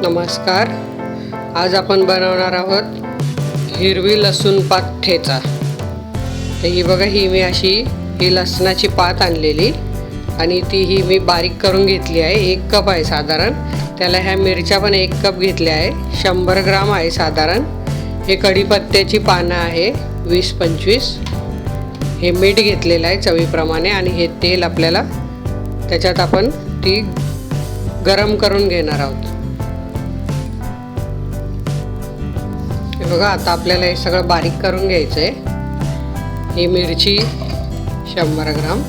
नमस्कार. आज आपण बनवणार आहोत हिरवी लसूण पात ठेचा. तर ही बघा, ही लसणाची पात आणलेली आणि ही मी बारीक करून घेतली आहे. 1 कप आहे साधारण. त्याला ह्या मिरच्या पण 1 कप घेतल्या आहे. 100 ग्राम आहे साधारण. हे कढीपत्त्याची पानं आहे 20-25. हे मीठ घेतलेलं आहे चवीप्रमाणे आणि हे तेल आपल्याला त्याच्यात आपण ती गरम करून घेणार आहोत. बघा, आता आपल्याला हे सगळं बारीक करून घ्यायचं आहे. ही मिरची 100 ग्राम,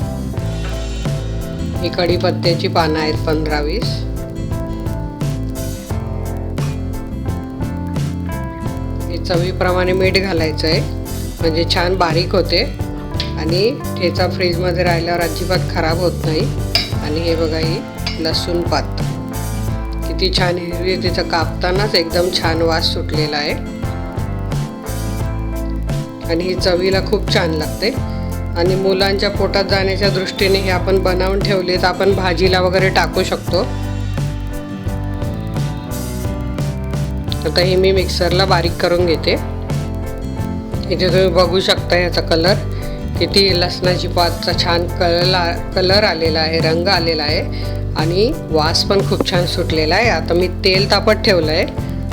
ही कढीपत्त्याची पानं आहेत 15-20. हे चवीप्रमाणे मीठ घालायचं आहे म्हणजे छान बारीक होते आणि ठेचा फ्रीजमध्ये राहिल्यावर अजिबात खराब होत नाही. आणि हे बघा, ही लसूण पात किती छान हिरवी, तिचं कापतानाच एकदम छान वास सुटलेला आहे आणि ही चवीला खूप छान लागते. आणि मुलांच्या पोटात जाण्याच्या दृष्टीने हे आपण बनवून ठेवले तर आपण भाजीला वगैरे टाकू शकतो. आता हे मी मिक्सरला बारीक करून घेते. इथे तुम्ही बघू शकता याचा कलर किती, लसणाची पातचा छान कलर आलेला आहे, रंग आलेला आहे आणि वास पण खूप छान सुटलेला आहे. आता मी तेल तापत ठेवलं आहे.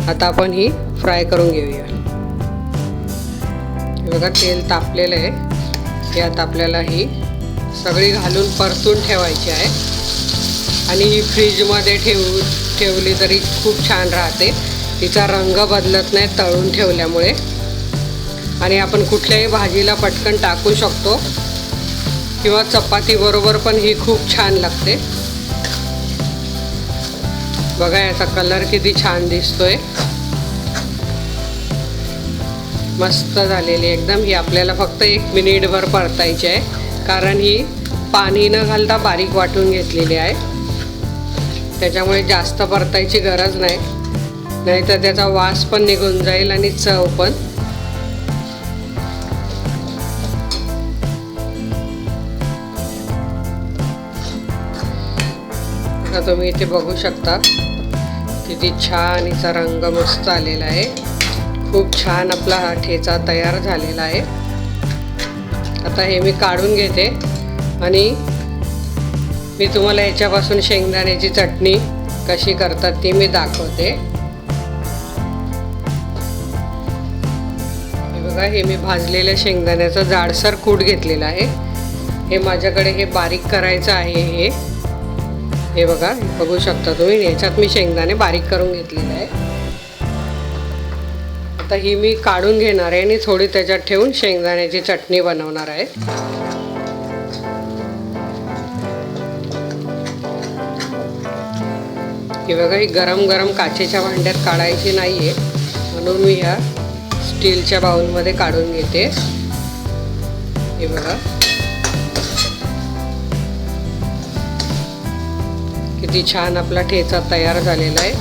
आता आपण ही फ्राय करून घेऊया. बघा, तेल तापलेलं आहे. हे आता आपल्याला ही सगळी घालून परतून ठेवायची आहे आणि ही फ्रीजमध्ये ठेवली तरी खूप छान राहते. तिचा रंग बदलत नाही तळून ठेवल्यामुळे. आणि आपण कुठल्याही भाजीला पटकन टाकू शकतो किंवा चपाती बरोबर पण ही खूप छान लागते. बघा, याचा कलर किती छान दिसतोय, मस्त झालेली एकदम. ही आपल्याला फक्त 1 मिनिटभर परतायची आहे कारण ही पाणी न घालता बारीक वाटून घेतलेली आहे. त्याच्यामुळे जास्त परतायची गरज नाही, नाहीतर त्याचा वास पण निघून जाईल आणि चव पण. आता तुम्ही इथे बघू शकता किती छान हिचा रंग मस्त आलेला आहे. खूप छान आपला हा ठेचा तयार झालेला आहे. आता हे मी काढून घेते आणि मी तुम्हाला याच्यापासून शेंगदाण्याची चटणी कशी करतात ती मी दाखवते. हे बघा, हे मी भाजलेल्या शेंगदाण्याचं जाडसर कूट घेतलेलं आहे. हे माझ्याकडे हे बारीक करायचं आहे. हे बघा, बघू शकता तुम्ही. याच्यात मी शेंगदाणे बारीक करून घेतलेले आहे. आता ही मी काढून घेणार आहे आणि थोडी त्याच्यात ठेवून शेंगदाण्याची चटणी बनवणार आहे. ही बघा, ही गरम गरम काचेच्या भांड्यात काढायची नाही आहे म्हणून मी ह्या स्टीलच्या बाउलमध्ये काढून घेते. हे बघा, किती छान आपला ठेचा तयार झालेला आहे.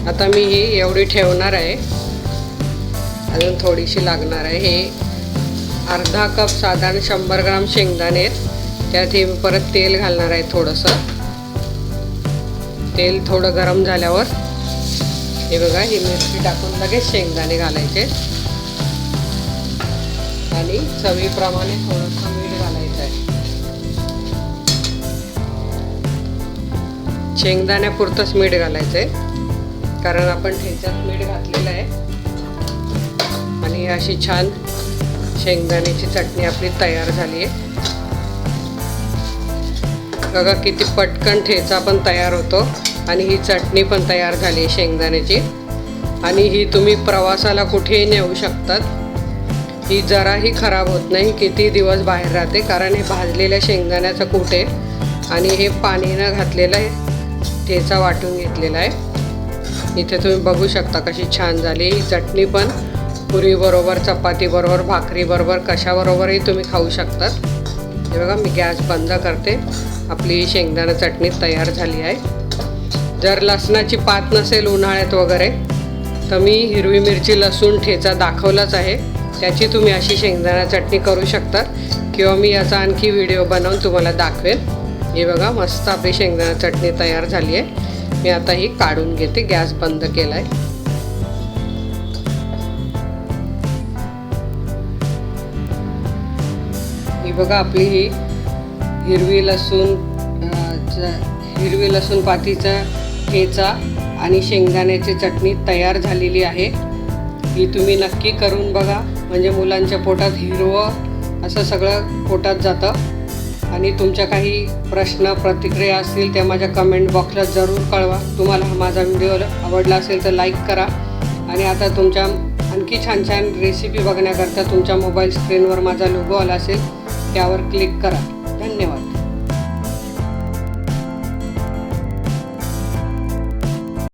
आता मी ही एवढी ठेवणार आहे, अजून थोडीशी लागणार आहे. हे अर्धा कप साधारण 100 ग्राम शेंगदाणे आहेत. त्यात हे मी परत तेल घालणार आहे. थोडंसं तेल थोडं गरम झाल्यावर हे बघा, ही मिरची टाकून लगेच शेंगदाणे घालायचे आणि चवीप्रमाणे थोडंसं मीठ घालायचं आहे. शेंगदाण्यापुरतंच मीठ घालायचं आहे कारण आपण ठेच्यात मीठ घातलेलं आहे. आणि अशी छान शेंगदाण्याची चटणी आपली तयार झाली आहे. बघा, किती पटकन ठेचा पण तयार होतो आणि ही चटणी पण तयार झाली आहे शेंगदाण्याची. आणि ही तुम्ही प्रवासाला कुठेही नेऊ शकतात. ही जराही खराब होत नाही, किती दिवस बाहेर राहते कारण हे भाजलेल्या शेंगदाण्याचं कूट आहे आणि हे पाणी न घातलेलं ठेचा वाटून घेतलेला आहे. इथे तुम्ही बघू शकता कशी छान झाली. ही चटणी पण पुरीबरोबर, चपातीबरोबर, भाकरीबरोबर, कशाबरोबरही तुम्ही खाऊ शकतात. हे बघा, मी गॅस बंद करते. आपली शेंगदाणा चटणी तयार झाली आहे. जर लसणाची पात नसेल उन्हाळ्यात वगैरे तर मी हिरवी मिरची लसूण ठेचा दाखवलाच आहे, त्याची तुम्ही अशी शेंगदाणा चटणी करू शकता. किंवा मी याचा आणखी व्हिडिओ बनवून तुम्हाला दाखवेन. हे बघा, मस्त आपली शेंगदाणा चटणी तयार झाली आहे. मी आता ही काढून घेते. गॅस बंद केला आहे. ही बघा, आपली ही हिरवी लसूण पातीचा ठेचा आणि शेंगदाण्याची चटणी तयार झालेली आहे. ही तुम्ही नक्की करून बघा, म्हणजे मुलांच्या पोटात हिरवं असं सगळं पोटात जातं. आणि तुमच्या काही प्रश्न प्रतिक्रिया असतील त्या माझ्या कमेंट बॉक्सला जरूर कळवा. तुम्हाला माझा व्हिडिओ आवडला असेल तर लाईक करा. आणि आता तुमच्या आणखी छान छान रेसिपी बघण्याकरता तुमच्या मोबाईल स्क्रीनवर माझा लोगो आला असेल, त्यावर क्लिक करा. धन्यवाद.